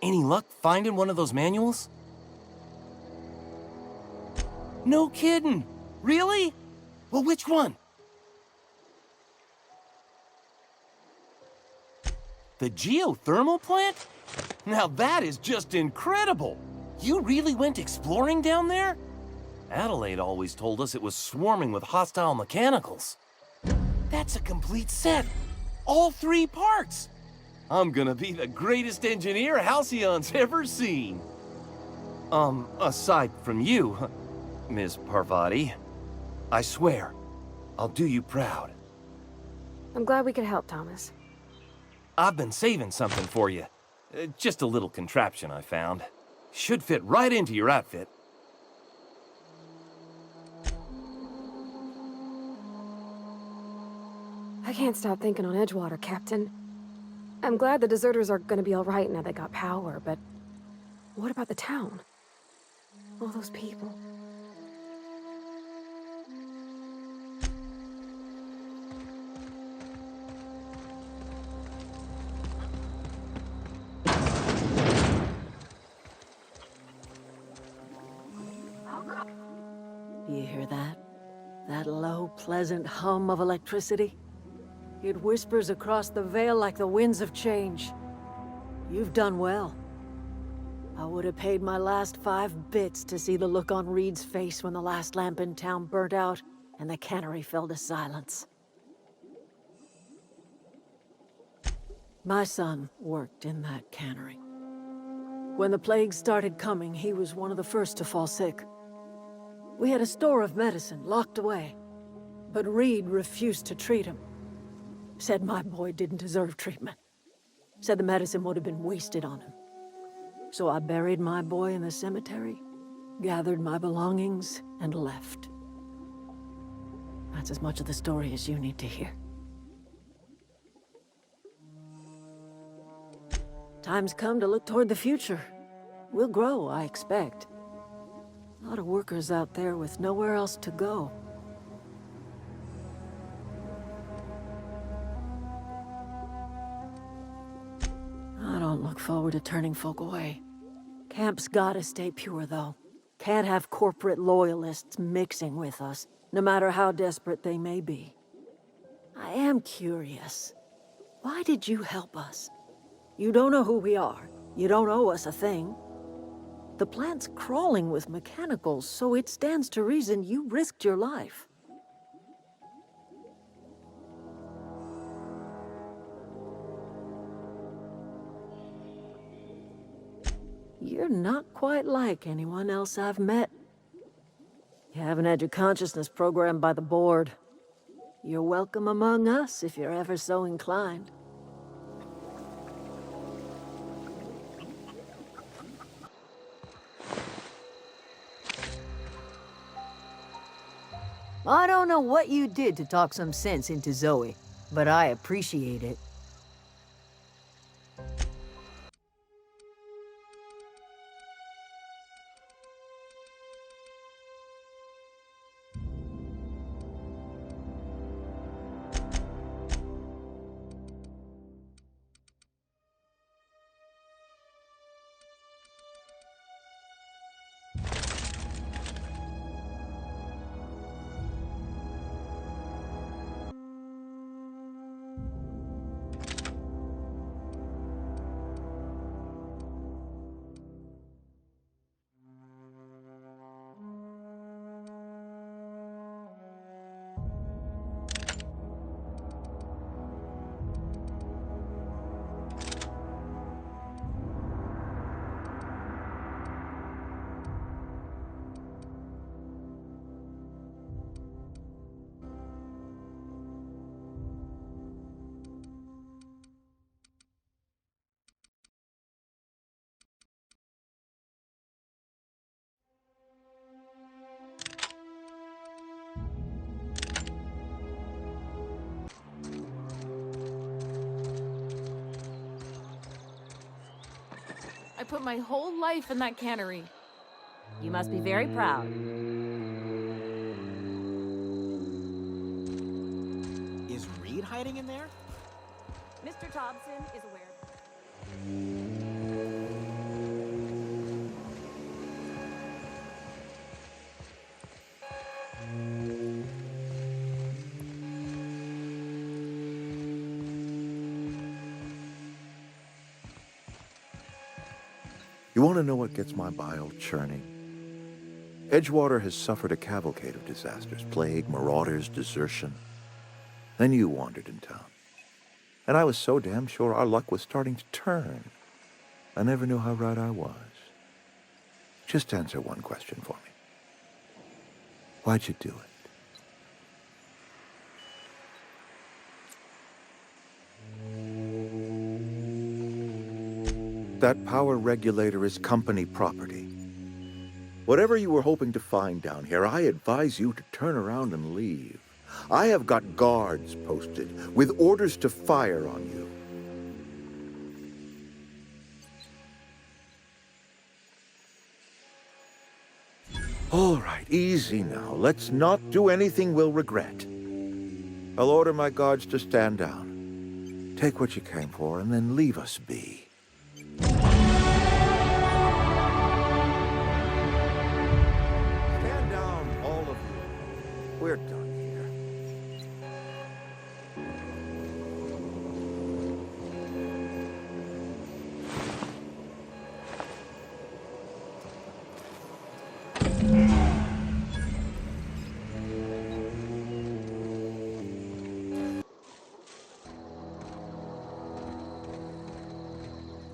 Any luck finding one of those manuals? No kidding! Really? Well, which one? The geothermal plant? Now that is just incredible! You really went exploring down there? Adelaide always told us it was swarming with hostile mechanicals. That's a complete set! All 3 parts! I'm gonna be the greatest engineer Halcyon's ever seen. Aside from you, Ms. Parvati, I swear, I'll do you proud. I'm glad we could help, Thomas. I've been saving something for you. Just a little contraption I found. Should fit right into your outfit. I can't stop thinking on Edgewater, Captain. I'm glad the deserters are gonna be all right now they got power, but what about the town? All those people. You hear that? That low, pleasant hum of electricity? It whispers across the Vale like the winds of change. You've done well. I would have paid my last 5 bits to see the look on Reed's face when the last lamp in town burnt out and the cannery fell to silence. My son worked in that cannery. When the plague started coming, he was one of the first to fall sick. We had a store of medicine locked away, but Reed refused to treat him. Said my boy didn't deserve treatment. Said the medicine would have been wasted on him. So I buried my boy in the cemetery, gathered my belongings, and left. That's as much of the story as you need to hear. Time's come to look toward the future. We'll grow, I expect. A lot of workers out there with nowhere else to go. I don't look forward to turning folk away. Camp's gotta stay pure, though. Can't have corporate loyalists mixing with us, no matter how desperate they may be. I am curious. Why did you help us? You don't know who we are. You don't owe us a thing. The plant's crawling with mechanicals, so it stands to reason you risked your life. You're not quite like anyone else I've met. You haven't had your consciousness programmed by the board. You're welcome among us if you're ever so inclined. I don't know what you did to talk some sense into Zoe, but I appreciate it. I put my whole life in that cannery. You must be very proud. Is Reed hiding in there? Mr. Thompson is aware. You want to know what gets my bile churning? Edgewater has suffered a cavalcade of disasters, plague, marauders, desertion. Then you wandered in town. And I was so damn sure our luck was starting to turn. I never knew how right I was. Just answer one question for me. Why'd you do it? That power regulator is company property. Whatever you were hoping to find down here, I advise you to turn around and leave. I have got guards posted with orders to fire on you. All right, easy now. Let's not do anything we'll regret. I'll order my guards to stand down. Take what you came for and then leave us be. Stand down, all of you. We're done here.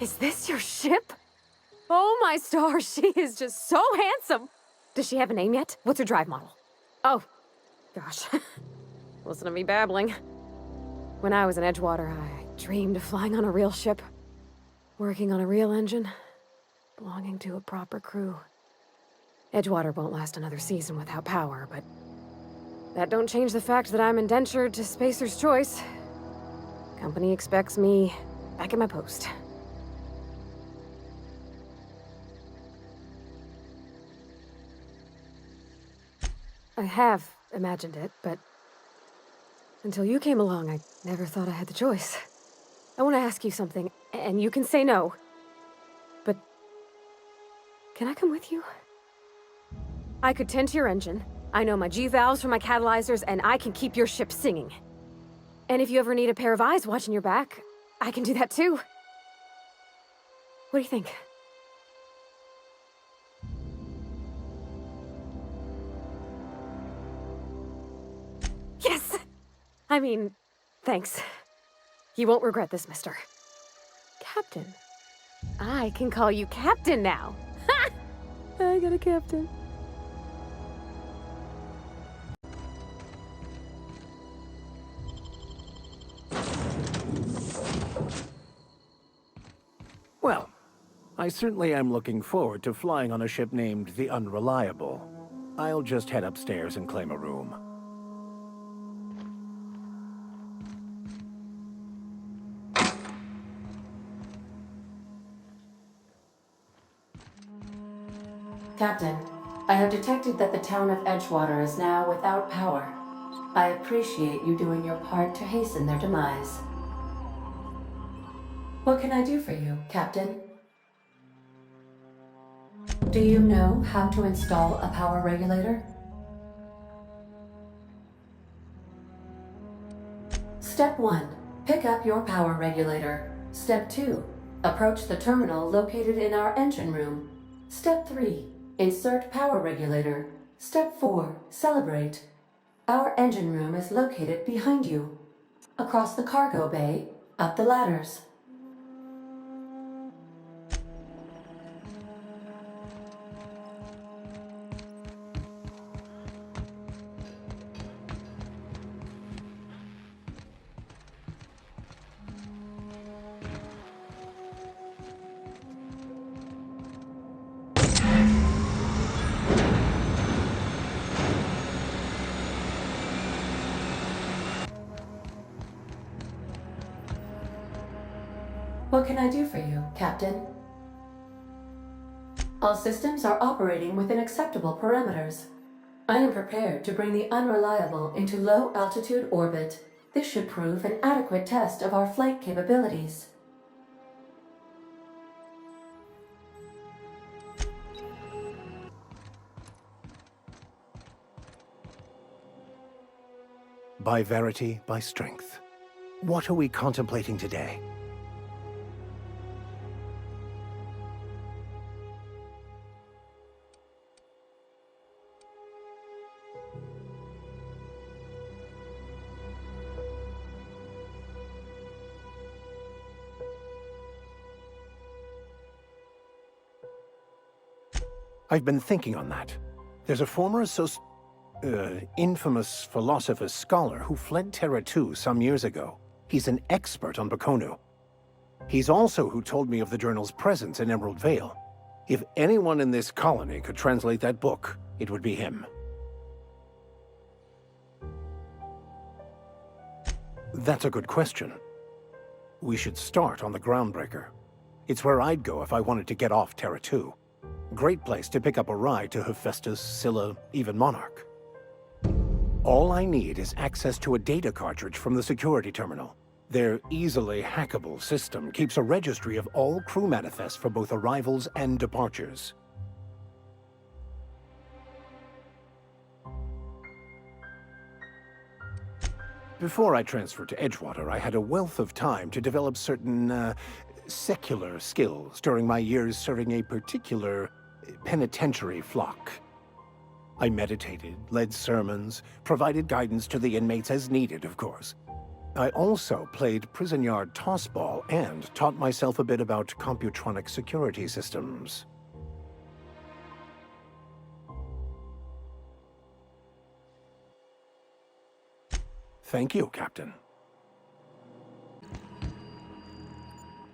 Is this your ship? Oh my stars, she is just so handsome. Does she have a name yet? What's her drive model? Oh, gosh. Listen to me babbling. When I was in Edgewater, I dreamed of flying on a real ship, working on a real engine, belonging to a proper crew. Edgewater won't last another season without power, but that don't change the fact that I'm indentured to Spacer's Choice. Company expects me back at my post. I have imagined it, but until you came along, I never thought I had the choice. I want to ask you something, and you can say no. But can I come with you? I could tend to your engine. I know my G-valves from my catalyzers, and I can keep your ship singing. And if you ever need a pair of eyes watching your back, I can do that too. What do you think? Yes! I mean, thanks. You won't regret this, mister. Captain. I can call you Captain now. Ha! I got a captain. Well, I certainly am looking forward to flying on a ship named the Unreliable. I'll just head upstairs and claim a room. Captain, I have detected that the town of Edgewater is now without power. I appreciate you doing your part to hasten their demise. What can I do for you, Captain? Do you know how to install a power regulator? Step 1. Pick up your power regulator. Step 2. Approach the terminal located in our engine room. Step 3. Insert power regulator. Step 4. Celebrate. Our engine room is located behind you. Across the cargo bay, up the ladders. What can I do for you, Captain? All systems are operating within acceptable parameters. I am prepared to bring the Unreliable into low-altitude orbit. This should prove an adequate test of our flight capabilities. By verity, by strength. What are we contemplating today? I've been thinking on that. There's a former infamous philosopher scholar who fled Terra 2 some years ago. He's an expert on Bakonu. He's also who told me of the journal's presence in Emerald Vale. If anyone in this colony could translate that book, it would be him. That's a good question. We should start on the Groundbreaker. It's where I'd go if I wanted to get off Terra 2. Great place to pick up a ride to Hephaestus, Scylla, even Monarch. All I need is access to a data cartridge from the security terminal. Their easily hackable system keeps a registry of all crew manifests for both arrivals and departures. Before I transferred to Edgewater, I had a wealth of time to develop certain, secular skills during my years serving a particular penitentiary flock. I meditated, led sermons, provided guidance to the inmates as needed, of course. I also played prison yard tossball and taught myself a bit about computronic security systems. Thank you, Captain.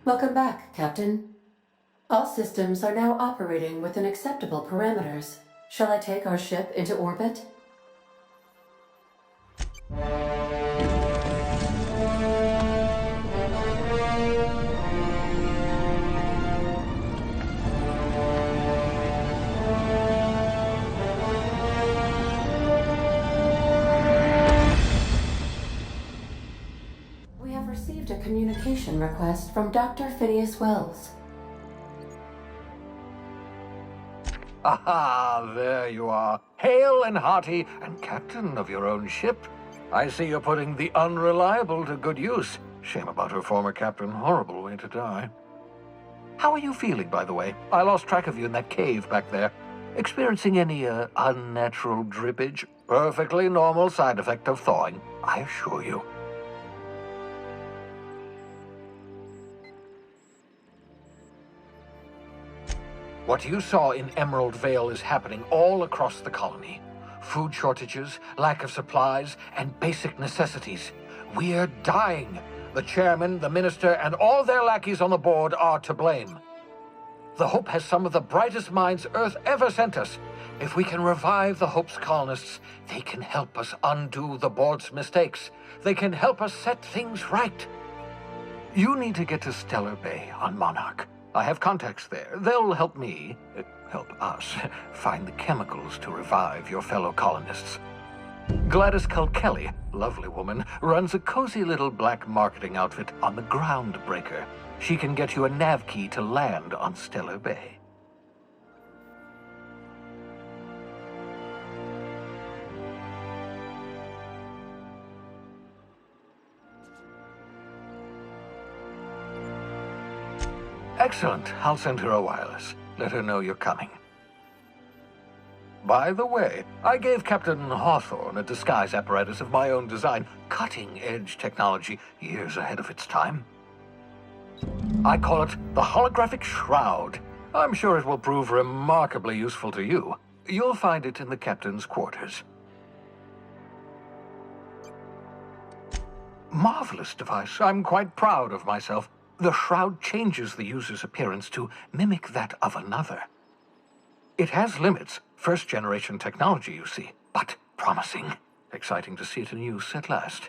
Welcome back, Captain. All systems are now operating within acceptable parameters. Shall I take our ship into orbit? We have received a communication request from Dr. Phineas Wells. Aha, there you are. Hale and hearty, and captain of your own ship. I see you're putting the Unreliable to good use. Shame about her former captain. Horrible way to die. How are you feeling, by the way? I lost track of you in that cave back there. Experiencing any, unnatural drippage? Perfectly normal side effect of thawing, I assure you. What you saw in Emerald Vale is happening all across the colony. Food shortages, lack of supplies, and basic necessities. We're dying. The chairman, the minister, and all their lackeys on the board are to blame. The Hope has some of the brightest minds Earth ever sent us. If we can revive the Hope's colonists, they can help us undo the board's mistakes. They can help us set things right. You need to get to Stellar Bay on Monarch. I have contacts there. They'll help me, help us, find the chemicals to revive your fellow colonists. Gladys Culkelly, lovely woman, runs a cozy little black marketing outfit on the Groundbreaker. She can get you a nav key to land on Stellar Bay. Excellent. I'll send her a wireless. Let her know you're coming. By the way, I gave Captain Hawthorne a disguise apparatus of my own design, cutting-edge technology, years ahead of its time. I call it the Holographic Shroud. I'm sure it will prove remarkably useful to you. You'll find it in the captain's quarters. Marvelous device. I'm quite proud of myself. The shroud changes the user's appearance to mimic that of another. It has limits, first-generation technology, you see, but promising. Exciting to see it in use at last.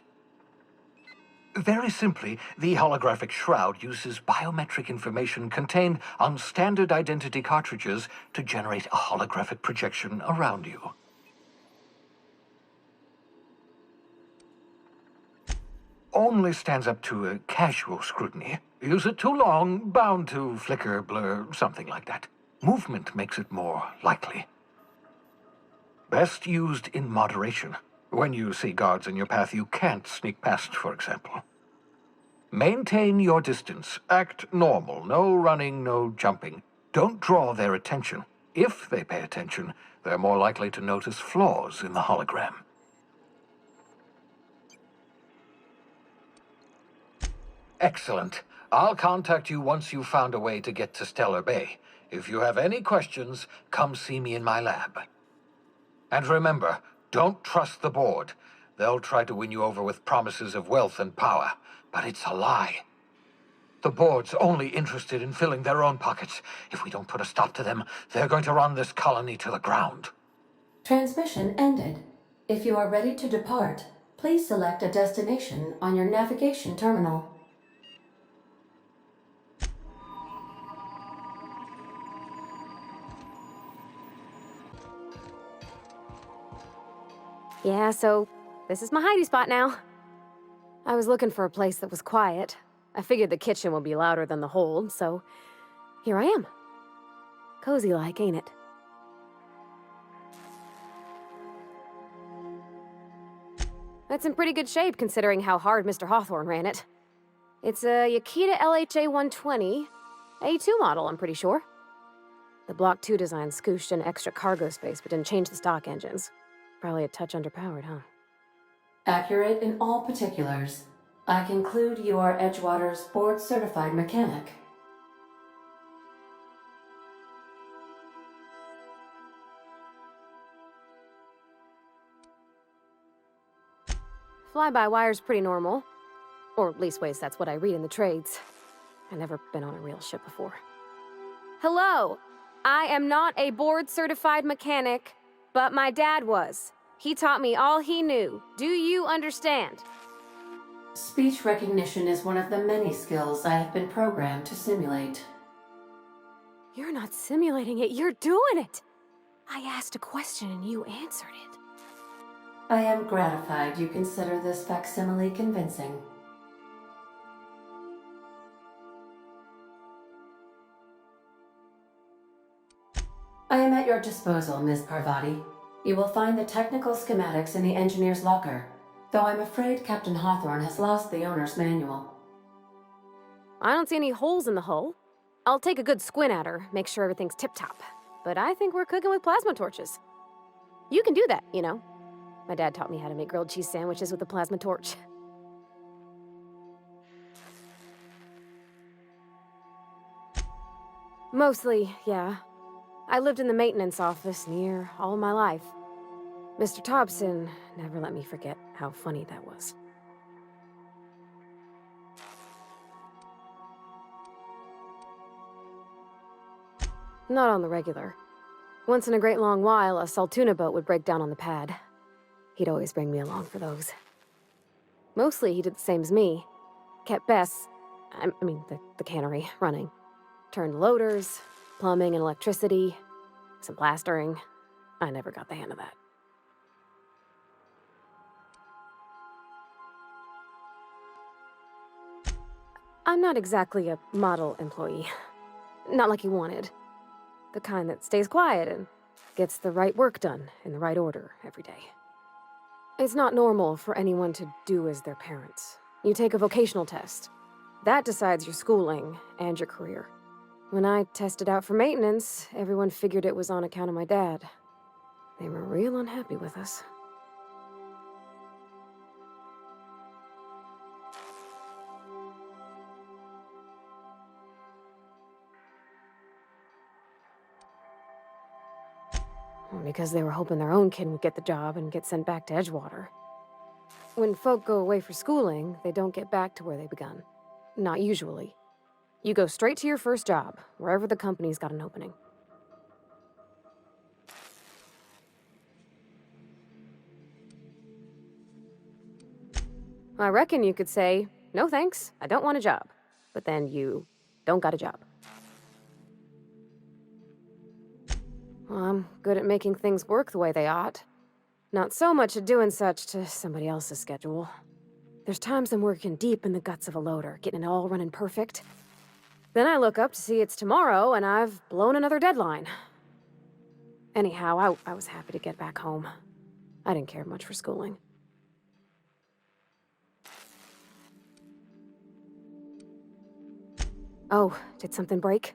Very simply, the holographic shroud uses biometric information contained on standard identity cartridges to generate a holographic projection around you. Only stands up to a casual scrutiny. Use it too long, bound to flicker, blur, something like that. Movement makes it more likely. Best used in moderation. When you see guards in your path you can't sneak past, for example. Maintain your distance. Act normal. No running, no jumping. Don't draw their attention. If they pay attention, they're more likely to notice flaws in the hologram. Excellent. I'll contact you once you've found a way to get to Stellar Bay. If you have any questions, come see me in my lab. And remember, don't trust the board. They'll try to win you over with promises of wealth and power, but it's a lie. The board's only interested in filling their own pockets. If we don't put a stop to them, they're going to run this colony to the ground. Transmission ended. If you are ready to depart, please select a destination on your navigation terminal. Yeah, so this is my hidey spot now. I was looking for a place that was quiet. I figured the kitchen would be louder than the hold, so here I am. Cozy-like, ain't it? That's in pretty good shape considering how hard Mr. Hawthorne ran it. It's a Yakita LHA 120, A2 model, I'm pretty sure. The Block 2 design scooshed in extra cargo space but didn't change the stock engines. Probably a touch underpowered, huh? Accurate in all particulars. I conclude you are Edgewater's board-certified mechanic. Fly-by-wire's pretty normal. Or leastways, that's what I read in the trades. I've never been on a real ship before. Hello! I am not a board-certified mechanic, but my dad was. He taught me all he knew. Do you understand? Speech recognition is one of the many skills I have been programmed to simulate. You're not simulating it, you're doing it! I asked a question and you answered it. I am gratified you consider this facsimile convincing. I am at your disposal, Ms. Parvati. You will find the technical schematics in the engineer's locker, though I'm afraid Captain Hawthorne has lost the owner's manual. I don't see any holes in the hull. I'll take a good squint at her, make sure everything's tip-top. But I think we're cooking with plasma torches. You can do that, you know. My dad taught me how to make grilled cheese sandwiches with a plasma torch. Mostly, yeah. I lived in the maintenance office near all my life. Mr. Thompson never let me forget how funny that was. Not on the regular. Once in a great long while, a Saltuna boat would break down on the pad. He'd always bring me along for those. Mostly, he did the same as me. Kept Bess, the cannery, running. Turned loaders, plumbing and electricity, some plastering. I never got the hang of that. I'm not exactly a model employee. Not like you wanted. The kind that stays quiet and gets the right work done in the right order every day. It's not normal for anyone to do as their parents. You take a vocational test. That decides your schooling and your career. When I tested out for maintenance, everyone figured it was on account of my dad. They were real unhappy with us. Because they were hoping their own kid would get the job and get sent back to Edgewater. When folk go away for schooling, they don't get back to where they begun. Not usually. You go straight to your first job, wherever the company's got an opening. I reckon you could say no thanks, I don't want a job. But then you don't got a job. Well, I'm good at making things work the way they ought. Not so much at doing such to somebody else's schedule. There's times I'm working deep in the guts of a loader, getting it all running perfect. Then I look up to see it's tomorrow, and I've blown another deadline. Anyhow, I was happy to get back home. I didn't care much for schooling. Oh, did something break?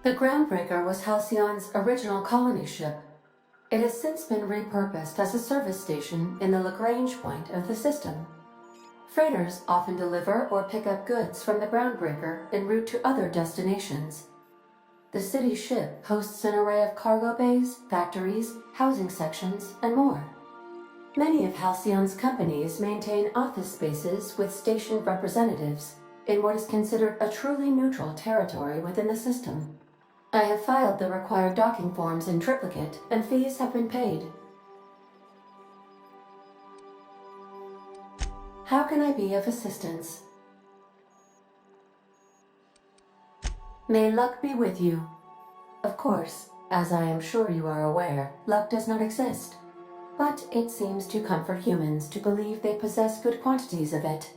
The Groundbreaker was Halcyon's original colony ship. It has since been repurposed as a service station in the Lagrange point of the system. Freighters often deliver or pick up goods from the Groundbreaker en route to other destinations. The city ship hosts an array of cargo bays, factories, housing sections, and more. Many of Halcyon's companies maintain office spaces with stationed representatives in what is considered a truly neutral territory within the system. I have filed the required docking forms in triplicate, and fees have been paid. How can I be of assistance? May luck be with you. Of course, as I am sure you are aware, luck does not exist. But it seems to comfort humans to believe they possess good quantities of it.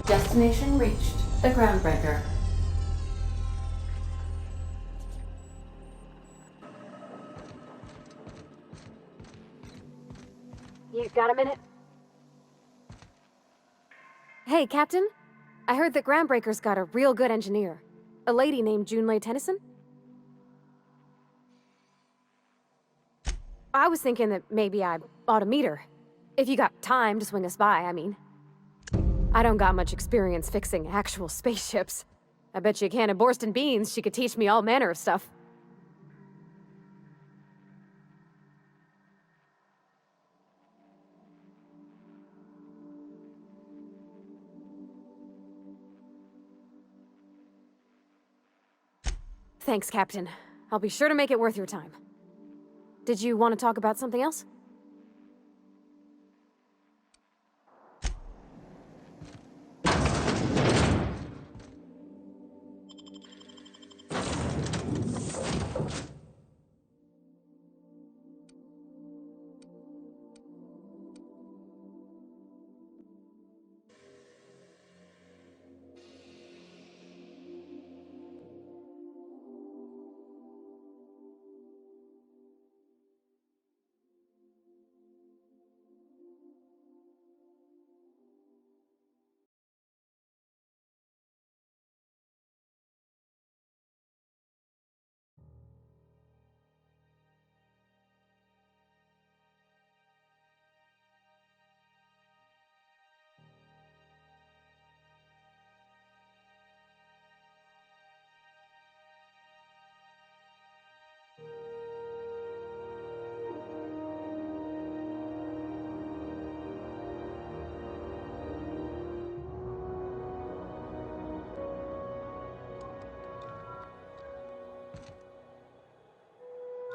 Destination reached. The Groundbreaker. You got a minute? Hey, Captain. I heard that Groundbreaker's got a real good engineer. A lady named Junlei Tennyson? I was thinking that maybe I ought to meet her. If you got time to swing us by, I mean. I don't got much experience fixing actual spaceships. I bet you a can of Borston beans she could teach me all manner of stuff. Thanks, Captain. I'll be sure to make it worth your time. Did you want to talk about something else?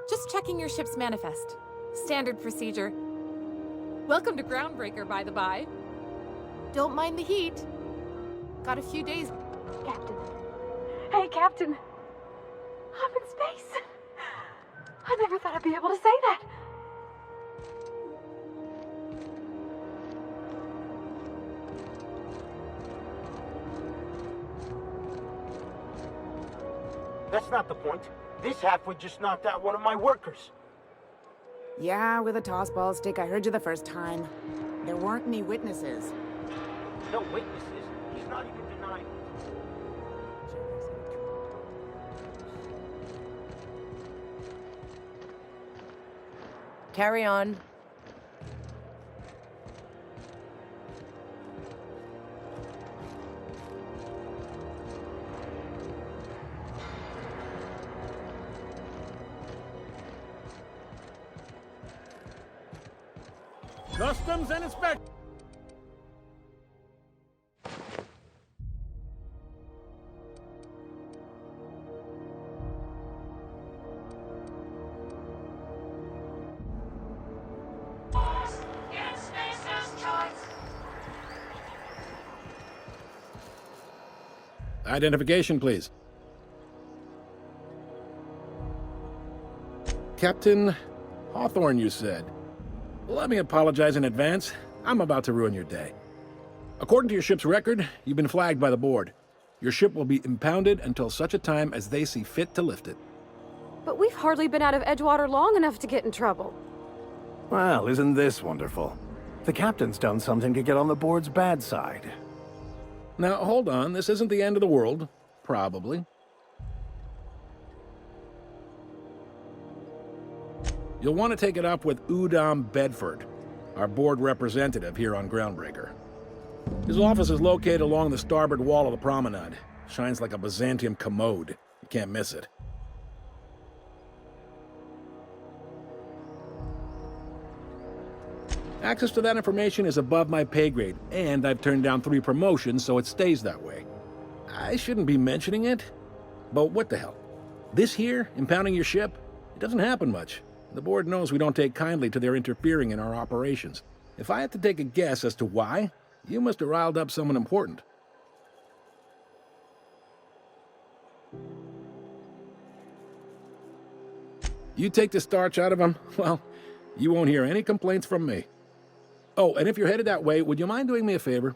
Just checking your ship's manifest. Standard procedure. Welcome to Groundbreaker, by the by. Don't mind the heat. Got a few days. Captain. Hey, Captain. I'm in space. I never thought I'd be able to say that. That's not the point. This halfwit just knocked out one of my workers. Yeah, with a tossball stick. I heard you the first time. There weren't any witnesses. No witnesses. He's not even denying it. Carry on. Customs and inspection. Identification, please. Captain Hawthorne, you said. Let me apologize in advance. I'm about to ruin your day. According to your ship's record, you've been flagged by the board. Your ship will be impounded until such a time as they see fit to lift it. But we've hardly been out of Edgewater long enough to get in trouble. Well, isn't this wonderful? The captain's done something to get on the board's bad side. Now, hold on. This isn't the end of the world. Probably. You'll want to take it up with Udom Bedford, our board representative here on Groundbreaker. His office is located along the starboard wall of the promenade. Shines like a Byzantium commode. You can't miss it. Access to that information is above my pay grade, and I've turned down 3 promotions, so it stays that way. I shouldn't be mentioning it, but what the hell? This here, impounding your ship, it doesn't happen much. The board knows we don't take kindly to their interfering in our operations. If I had to take a guess as to why, you must have riled up someone important. You take the starch out of them, well, you won't hear any complaints from me. Oh, and if you're headed that way, would you mind doing me a favor?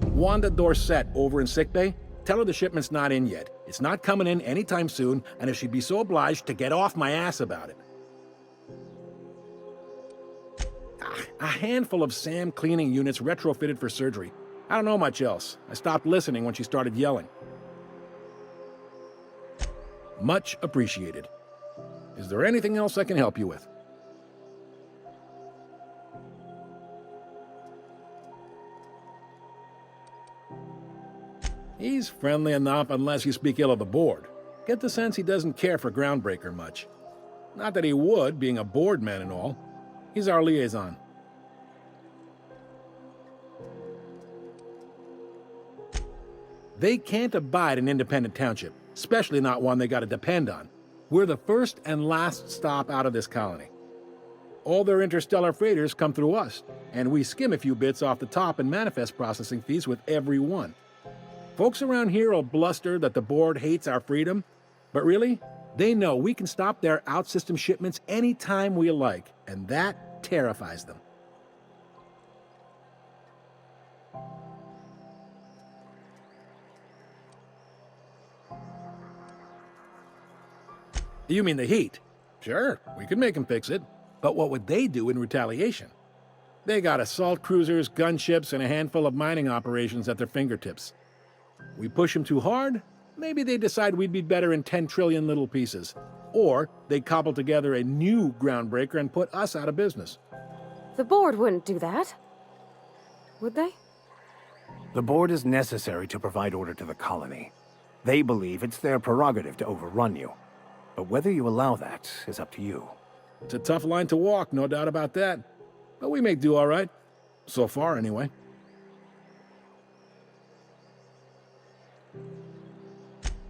Wanda Dorset over in sickbay, tell her the shipment's not in yet. It's not coming in anytime soon, and if she'd be so obliged to get off my ass about it. A handful of SAM cleaning units retrofitted for surgery. I don't know much else. I stopped listening when she started yelling. Much appreciated. Is there anything else I can help you with? He's friendly enough unless you speak ill of the board. Get the sense he doesn't care for Groundbreaker much. Not that he would, being a board man and all. He's our liaison. They can't abide an independent township, especially not one they gotta depend on. We're the first and last stop out of this colony. All their interstellar freighters come through us, and we skim a few bits off the top in manifest processing fees with every one. Folks around here will bluster that the board hates our freedom, but really, they know we can stop their out-system shipments anytime we like, and that terrifies them. You mean the heat? Sure, we could make them fix it. But what would they do in retaliation? They got assault cruisers, gunships, and a handful of mining operations at their fingertips. We push them too hard, maybe they decide we'd be better in 10 trillion little pieces. Or they cobble together a new Groundbreaker and put us out of business. The board wouldn't do that. Would they? The board is necessary to provide order to the colony. They believe it's their prerogative to overrun you. But whether you allow that is up to you. It's a tough line to walk, no doubt about that. But we may do all right. So far, anyway.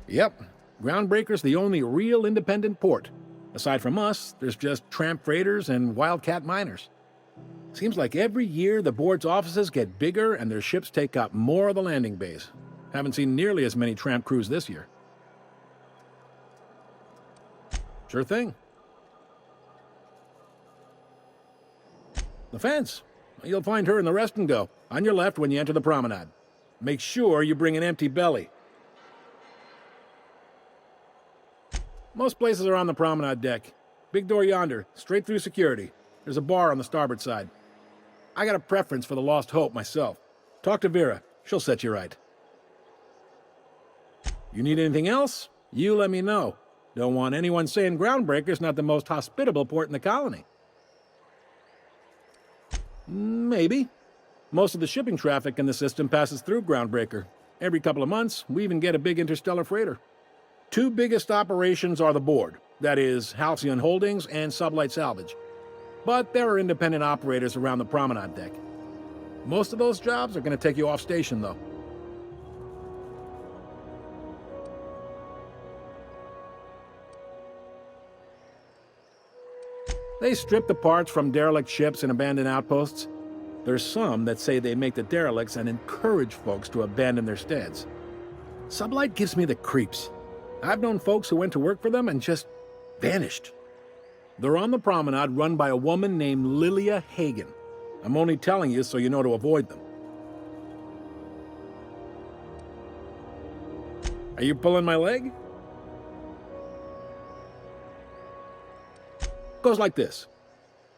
Yep, Groundbreaker's the only real independent port. Aside from us, there's just tramp freighters and wildcat miners. Seems like every year the board's offices get bigger and their ships take up more of the landing bays. Haven't seen nearly as many tramp crews this year. Sure thing. The fence. You'll find her in the rest and go, on your left when you enter the promenade. Make sure you bring an empty belly. Most places are on the promenade deck. Big door yonder, straight through security. There's a bar on the starboard side. I got a preference for the Lost Hope myself. Talk to Vera. She'll set you right. You need anything else? You let me know. Don't want anyone saying Groundbreaker's not the most hospitable port in the colony. Maybe. Most of the shipping traffic in the system passes through Groundbreaker. Every couple of months, we even get a big interstellar freighter. 2 biggest operations are the board. That is, Halcyon Holdings and Sublight Salvage. But there are independent operators around the promenade deck. Most of those jobs are going to take you off station, though. They strip the parts from derelict ships and abandoned outposts. There's some that say they make the derelicts and encourage folks to abandon their steads. Sublight gives me the creeps. I've known folks who went to work for them and just vanished. They're on the promenade run by a woman named Lilia Hagen. I'm only telling you so you know to avoid them. Are you pulling my leg? Goes like this.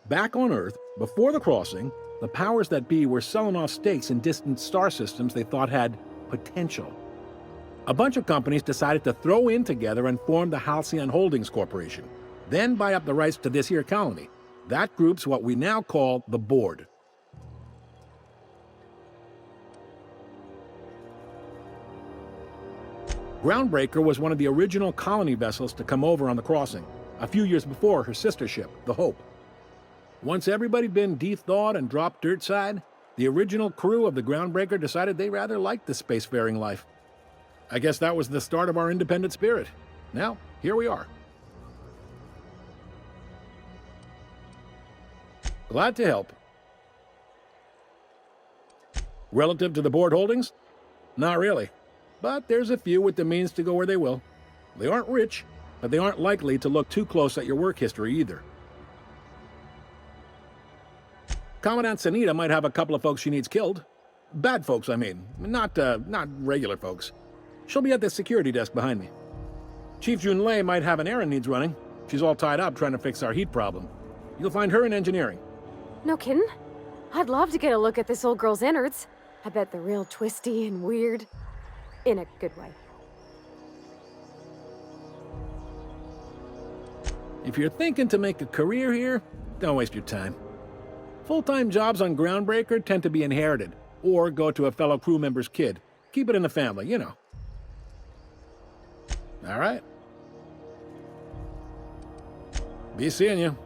Back on Earth, before the crossing, the powers that be were selling off stakes in distant star systems they thought had potential. A bunch of companies decided to throw in together and form the Halcyon Holdings Corporation, then buy up the rights to this here colony. That group's what we now call the Board. Groundbreaker was one of the original colony vessels to come over on the crossing, a few years before her sister ship, the Hope. Once everybody'd been de-thawed and dropped dirtside, the original crew of the Groundbreaker decided they rather liked the spacefaring life. I guess that was the start of our independent spirit. Now, here we are. Glad to help. Relative to the Board holdings? Not really. But there's a few with the means to go where they will. They aren't rich, but they aren't likely to look too close at your work history either. Commandant Sanita might have a couple of folks she needs killed. Bad folks, I mean. Not regular folks. She'll be at the security desk behind me. Chief Junlei might have an errand needs running. She's all tied up trying to fix our heat problem. You'll find her in engineering. No kidding? I'd love to get a look at this old girl's innards. I bet they're real twisty and weird. In a good way. If you're thinking to make a career here, don't waste your time. Full-time jobs on Groundbreaker tend to be inherited, or go to a fellow crew member's kid. Keep it in the family, you know. All right. Be seeing you.